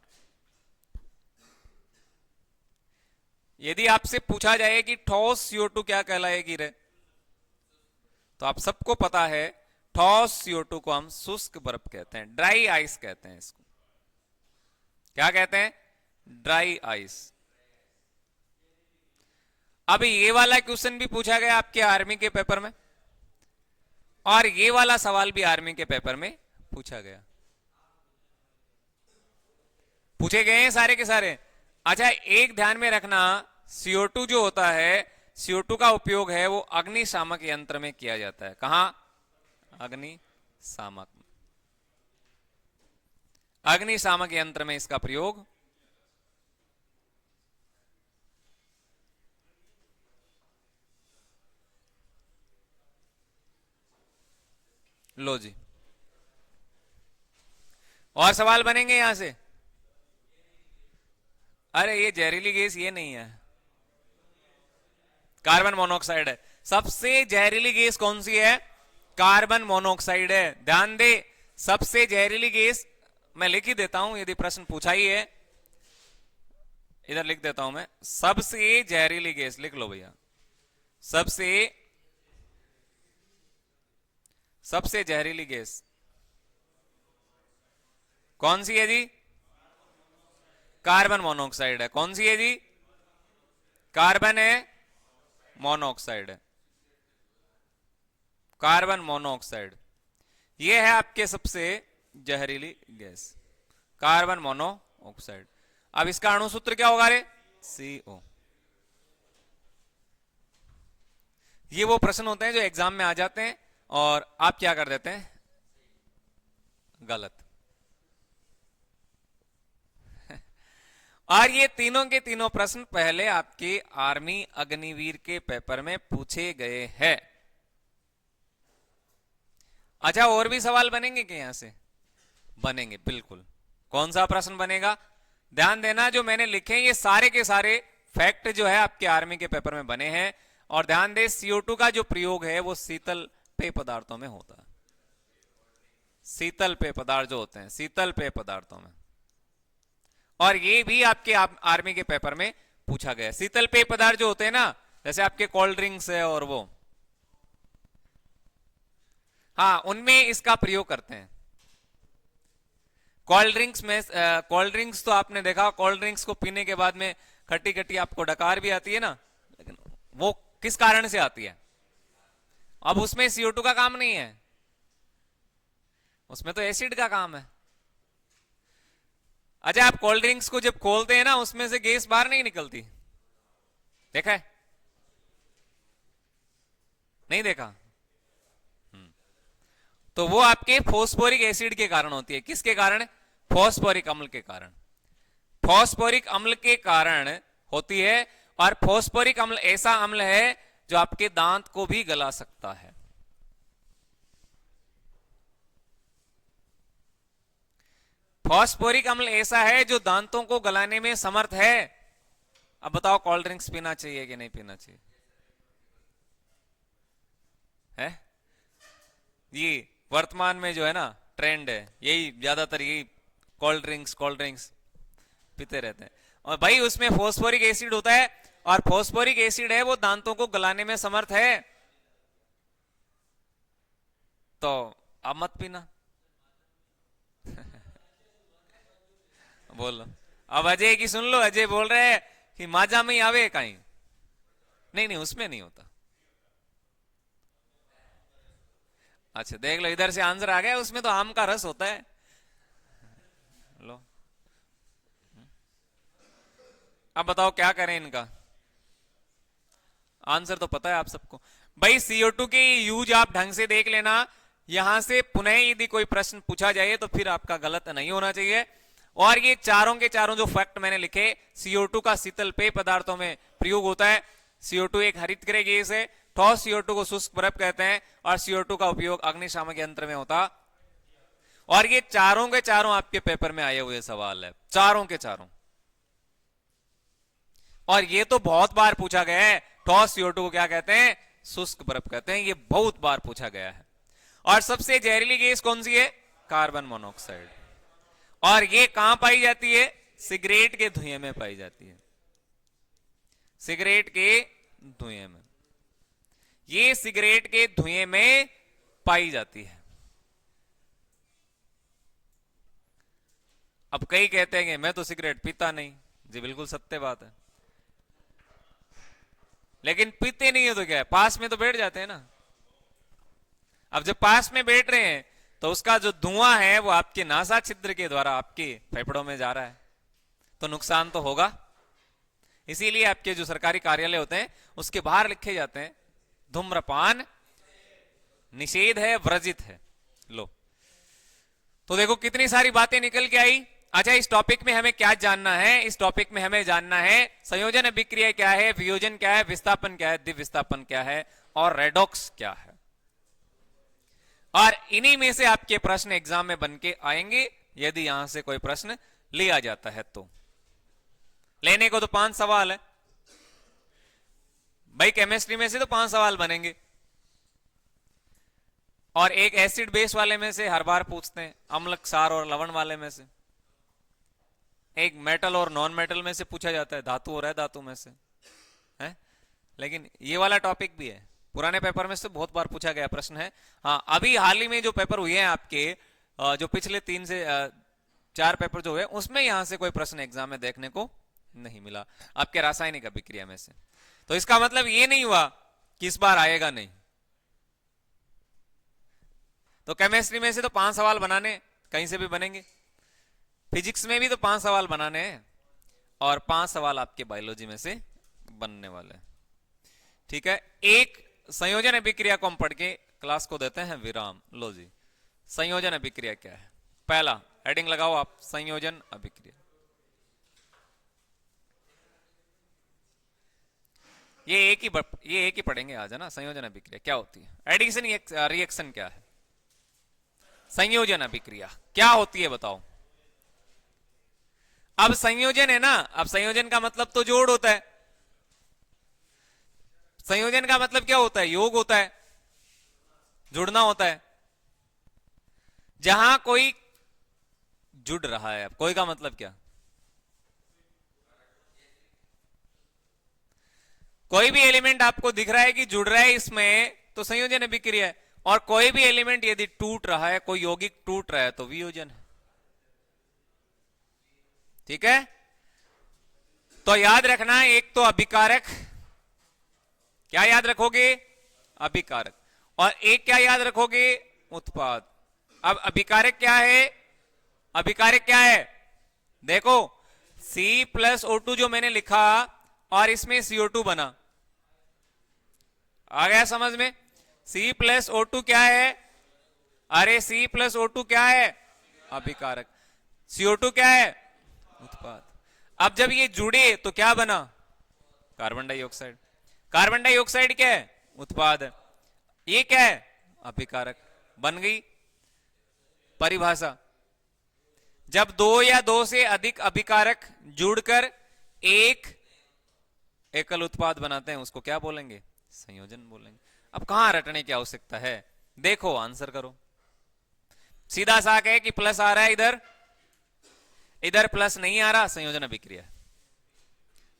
यदि आपसे पूछा जाए कि ठोस CO2 क्या कहलाएगी रे, तो आप सबको पता है ठोस CO2 को हम शुष्क बर्फ कहते हैं, ड्राई आइस कहते हैं इसको। क्या कहते हैं, ड्राई आइस। अब ये वाला क्वेश्चन भी पूछा गया आपके आर्मी के पेपर में, और ये वाला सवाल भी आर्मी के पेपर में पूछा गया, पूछे गए हैं सारे के सारे। अच्छा, एक ध्यान में रखना, CO2 जो होता है, CO2 का उपयोग है वो अग्निशामक यंत्र में किया जाता है। कहां, अग्निशामक, अग्निशामक यंत्र में इसका प्रयोग लो जी। और सवाल बनेंगे यहां से। अरे ये जहरीली गैस ये नहीं है, कार्बन मोनोऑक्साइड है। सबसे जहरीली गैस कौन सी है, कार्बन मोनोऑक्साइड है। ध्यान दे, सबसे जहरीली गैस मैं लिख ही देता हूं, यदि प्रश्न पूछा ही है, इधर लिख देता हूं मैं। सबसे जहरीली गैस लिख लो भैया, सबसे जहरीली गैस कौन सी है जी, कार्बन मोनोऑक्साइड है। कौन सी है जी, कार्बन है मोनोऑक्साइड है, कार्बन मोनोऑक्साइड। ये है आपके सबसे जहरीली गैस, कार्बन मोनोऑक्साइड। अब इसका अणुसूत्र क्या होगा रे, CO। ये वो प्रश्न होते हैं जो एग्जाम में आ जाते हैं और आप क्या कर देते हैं, गलत। और ये तीनों के तीनों प्रश्न पहले आपके आर्मी अग्निवीर के पेपर में पूछे गए हैं। अच्छा, और भी सवाल बनेंगे क्या यहां से, बनेंगे बिल्कुल। कौन सा प्रश्न बनेगा, ध्यान देना, जो मैंने लिखे हैं ये सारे के सारे फैक्ट जो है आपके आर्मी के पेपर में बने हैं। और ध्यान दे, CO2 का जो प्रयोग है वो शीतल पेय पदार्थों में होता है। शीतल पेय पदार्थ जो होते हैं, शीतल पेय पदार्थों में। और ये भी आपके आर्मी के पेपर में पूछा गया। शीतल पेय पदार्थ जो होते हैं ना, जैसे आपके कोल्ड ड्रिंक्स है और वो, हाँ, उनमें इसका प्रयोग करते हैं। कोल्ड ड्रिंक्स में, कोल्ड ड्रिंक्स तो आपने देखा, कोल्ड ड्रिंक्स को पीने के बाद में खट्टी खट्टी आपको डकार भी आती है ना, वो किस कारण से आती है? अब उसमें CO2 का काम नहीं है, उसमें तो एसिड का काम है। अच्छा, आप कोल्ड ड्रिंक्स को जब खोलते हैं ना, उसमें से गैस बाहर नहीं निकलती, देखा है? नहीं देखा? तो वो आपके फॉस्फोरिक एसिड के कारण होती है। किसके कारण? फॉस्फोरिक अम्ल के कारण। फॉस्फोरिक अम्ल के कारण होती है। और फॉस्फोरिक अम्ल ऐसा अम्ल है जो आपके दांत को भी गला सकता है। फॉस्फोरिक अम्ल ऐसा है जो दांतों को गलाने में समर्थ है। अब बताओ, कोल्ड ड्रिंक्स पीना चाहिए कि नहीं पीना चाहिए? है ये वर्तमान में जो है ना ट्रेंड है, यही ज्यादातर यही कोल्ड ड्रिंक्स पीते रहते हैं। और भाई उसमें फॉस्फोरिक एसिड होता है, और फॉस्फोरिक एसिड है वो दांतों को गलाने में समर्थ है। तो अब मत पीना। बोलो। अब अजय की सुन लो, अजय बोल रहे हैं कि माजा में ही आवे कहीं। नहीं नहीं, उसमें नहीं होता। अच्छा देख लो, इधर से आंसर आ गया, उसमें तो आम का रस होता है। लो, अब बताओ क्या करें इनका? आंसर तो पता है आप सबको। भाई CO2 की यूज आप ढंग से देख लेना। यहां से पुनः यदि कोई प्रश्न पूछा जाए तो फिर आपका गलत नहीं होना चाहिए। और ये चारों के चारों जो फैक्ट मैंने लिखे, CO2 का शीतल पेय पदार्थों में प्रयोग होता है। CO2 एक हरितगृह गैस है। ठोस CO2 को शुष्क बर्फ कहते हैं, और CO2 का उपयोग अग्निशामक यंत्र में होता। और ये चारों के चारों आपके पेपर में आए हुए सवाल है, चारों के चारों। और ये तो बहुत बार पूछा गया है, ठोस CO2 को क्या कहते हैं? शुष्क बर्फ कहते हैं। ये बहुत बार पूछा गया है। और सबसे जहरीली गैस कौन सी है? Carbon monoxide. और ये कहां पाई जाती है? सिगरेट के धुएं में पाई जाती है। सिगरेट के धुएं में, ये सिगरेट के धुएं में पाई जाती है। अब कई कहते हैं कि मैं तो सिगरेट पीता नहीं। जी बिल्कुल सत्य बात है, लेकिन पीते नहीं है तो क्या है, पास में तो बैठ जाते हैं ना। अब जब पास में बैठ रहे हैं तो उसका जो धुआं है वो आपके नासा छिद्र के द्वारा आपके फेफड़ों में जा रहा है, तो नुकसान तो होगा। इसीलिए आपके जो सरकारी कार्यालय होते हैं उसके बाहर लिखे जाते हैं धूम्रपान निषेध है, वर्जित है। लो, तो देखो कितनी सारी बातें निकल के आई। अच्छा, इस टॉपिक में हमें क्या जानना है? इस टॉपिक में हमें जानना है संयोजन अभिक्रिया क्या है, वियोजन क्या है, विस्थापन क्या है, दिव्यस्थापन क्या है, और रेडॉक्स क्या है। और इन्हीं में से आपके प्रश्न एग्जाम में बन के आएंगे, यदि यहां से कोई प्रश्न लिया जाता है तो। लेने को तो 5 सवाल है भाई, केमिस्ट्री में से तो 5 सवाल बनेंगे। और एक एसिड बेस वाले में से हर बार पूछते हैं, अम्ल क्षार और लवण वाले में से। एक मेटल और नॉन मेटल में से पूछा जाता है, धातु और धातु में से है। लेकिन ये वाला टॉपिक भी है, पुराने पेपर में से बहुत बार पूछा गया प्रश्न है। हाँ, अभी हाल ही में जो पेपर हुए हैं आपके, जो पिछले 3 से 4 पेपर जो हुए, उसमें यहां से कोई प्रश्न एग्जाम में देखने को नहीं मिला आपके रासायनिक अभिक्रिया में से। तो इसका मतलब ये नहीं हुआ कि इस बार आएगा नहीं। तो केमिस्ट्री में से तो 5 सवाल बनाने कहीं से भी बनेंगे, फिजिक्स में भी तो 5 सवाल बनाने हैं, और 5 सवाल आपके बायोलॉजी में से बनने वाले हैं। ठीक है, एक संयोजन अभिक्रिया को हम पढ़ के क्लास को देते हैं विराम। लो जी, संयोजन अभिक्रिया क्या है? पहला हेडिंग लगाओ आप, संयोजन अभिक्रिया। ये एक ही पढ़ेंगे आज, है ना। संयोजन अभिक्रिया क्या होती है, एडिशन रिएक्शन क्या है, संयोजन अभिक्रिया क्या होती है बताओ। अब संयोजन है ना, अब संयोजन का मतलब तो जोड़ होता है। संयोजन का मतलब क्या होता है? योग होता है, जुड़ना होता है। जहां कोई जुड़ रहा है, अब कोई का मतलब क्या? कोई भी एलिमेंट आपको दिख रहा है कि जुड़ रहा है इसमें, तो संयोजन अभिक्रिया है। और कोई भी एलिमेंट यदि टूट रहा है, कोई यौगिक टूट रहा है, तो वियोजन है। ठीक है, तो याद रखना, एक तो अभिकारक क्या याद रखोगे? अभिकारक। और एक क्या याद रखोगे? उत्पाद। अब अभिकारक क्या है? अभिकारक क्या है? देखो C+O2 जो मैंने लिखा और इसमें CO2 बना, आ गया समझ में? C+O2 क्या है? अरे C+O2 क्या है? अभिकारक। CO2 क्या है? उत्पाद। अब जब ये जुड़े तो क्या बना? Carbon dioxide. कार्बन डाइऑक्साइड क्या है? उत्पाद है। ये क्या है? अभिकारक। बन गई परिभाषा। जब दो या दो से अधिक अभिकारक जुड़कर एक एकल उत्पाद बनाते हैं उसको क्या बोलेंगे? संयोजन बोलेंगे। अब कहां रटने की आवश्यकता है? देखो आंसर करो। सीधा सा है कि प्लस आ रहा है इधर, इधर प्लस नहीं आ रहा, संयोजन अभिक्रिया।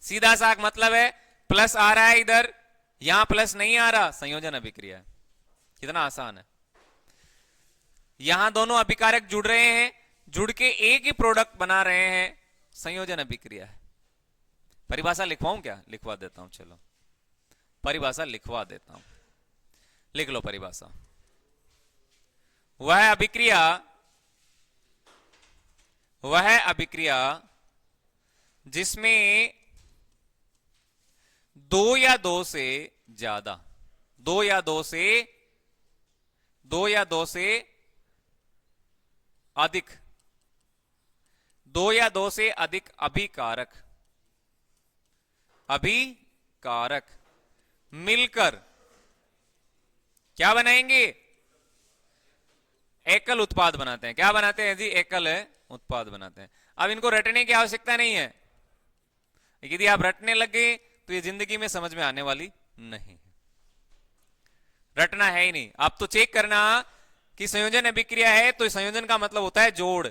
सीधा सा मतलब है प्लस आ रहा है इधर, यहां प्लस नहीं आ रहा, संयोजन अभिक्रिया। कितना आसान है। यहां दोनों अभिकारक जुड़ रहे हैं, जुड़ के एक ही प्रोडक्ट बना रहे हैं, संयोजन अभिक्रिया है। परिभाषा लिखवाऊं क्या? लिखवा देता हूं, चलो परिभाषा लिखवा देता हूं। लिख लो परिभाषा। वह अभिक्रिया जिसमें दो या दो से ज्यादा, दो या दो से अधिक, दो या दो से अधिक अभिकारक मिलकर क्या बनाएंगे? एकल उत्पाद बनाते हैं। क्या बनाते हैं जी? एकल उत्पाद बनाते हैं। अब इनको रटने की आवश्यकता नहीं है। यदि आप रटने लगे तो ये जिंदगी में समझ में आने वाली नहीं। रटना है ही नहीं। आप तो चेक करना कि संयोजन अभिक्रिया है तो संयोजन का मतलब होता है जोड़,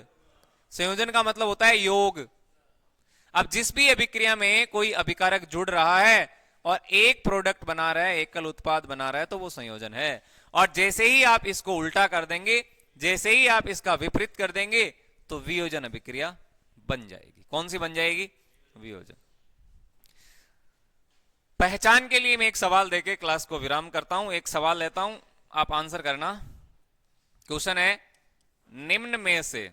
संयोजन का मतलब होता है योग। अब जिस भी अभिक्रिया में कोई अभिकारक जुड़ रहा है और एक प्रोडक्ट बना रहा है, एकल उत्पाद बना रहा है, तो वो संयोजन है। और जैसे ही आप इसको उल्टा कर देंगे, जैसे ही आप इसका विपरीत कर देंगे, तो वियोजन अभिक्रिया बन जाएगी। कौन सी बन जाएगी? वियोजन। पहचान के लिए मैं एक सवाल देके क्लास को विराम करता हूं। एक सवाल लेता हूं, आप आंसर करना। क्वेश्चन है, निम्न में से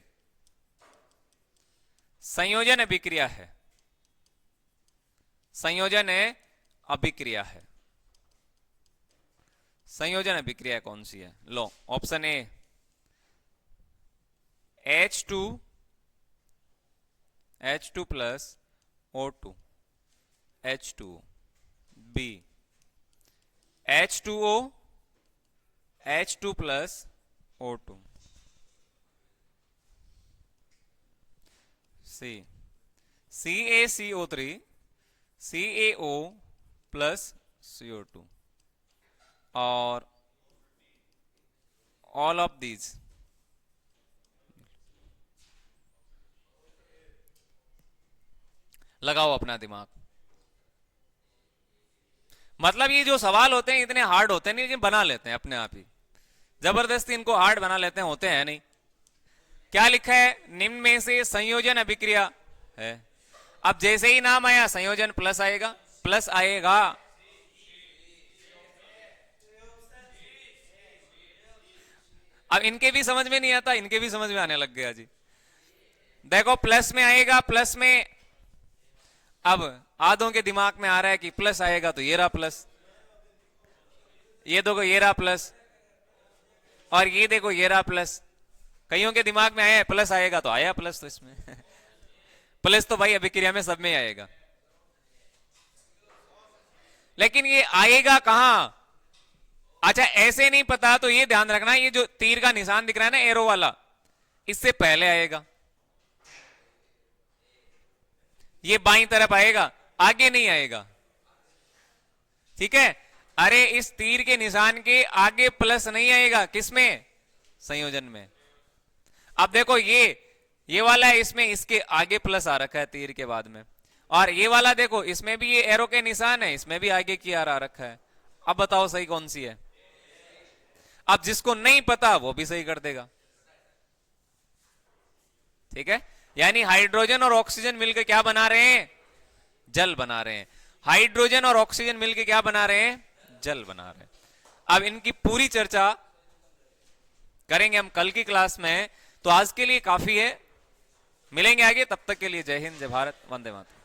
संयोजन अभिक्रिया है, संयोजन अभिक्रिया है, संयोजन अभिक्रिया कौन सी है? लो option A H2 plus O2 H2O, B H2O H2 plus O2, C CaCO3 CaO plus CO2 और ऑल ऑफ दीज। लगाओ अपना दिमाग। मतलब ये जो सवाल होते हैं इतने हार्ड होते नहीं, लेकिन बना लेते हैं अपने आप ही, जबरदस्ती इनको हार्ड बना लेते हैं, होते हैं नहीं। क्या लिखा है? निम्न में से संयोजन अभिक्रिया है। अब जैसे ही नाम आया संयोजन प्लस आएगा, प्लस आएगा। अब इनके भी समझ में नहीं आता, इनके भी समझ में आने लग गया जी। देखो प्लस में आएगा, प्लस में अब आधों के दिमाग में आ रहा है कि प्लस आएगा तो ये रहा प्लस, ये देखो ये रहा प्लस, और ये देखो ये रहा प्लस। कईयों के दिमाग में आया है प्लस आएगा तो आया प्लस, तो इसमें प्लस तो भाई अभिक्रिया में सब में आएगा, लेकिन ये आएगा कहां? अच्छा ऐसे नहीं पता तो ये ध्यान रखना, ये जो तीर का निशान दिख रहा है ना एरो वाला, इससे पहले आएगा, ये बाईं तरफ आएगा, आगे नहीं आएगा। ठीक है? अरे इस तीर के निशान के आगे प्लस नहीं आएगा, किसमें? संयोजन में। अब देखो ये वाला है, इसमें इसके आगे प्लस आ रखा है तीर के बाद में, और ये वाला देखो इसमें भी ये एरो के निशान है, इसमें भी आगे की आर आ रखा है। अब बताओ सही कौन सी है? अब जिसको नहीं पता वो भी सही कर देगा। ठीक है? यानी हाइड्रोजन और ऑक्सीजन मिलकर क्या बना रहे हैं? जल बना रहे हैं। हाइड्रोजन और ऑक्सीजन मिलकर क्या बना रहे हैं? जल बना रहे। अब इनकी पूरी चर्चा करेंगे हम कल की क्लास में, तो आज के लिए काफी है। मिलेंगे आगे, तब तक के लिए जय हिंद, जय भारत, वंदे मातरम।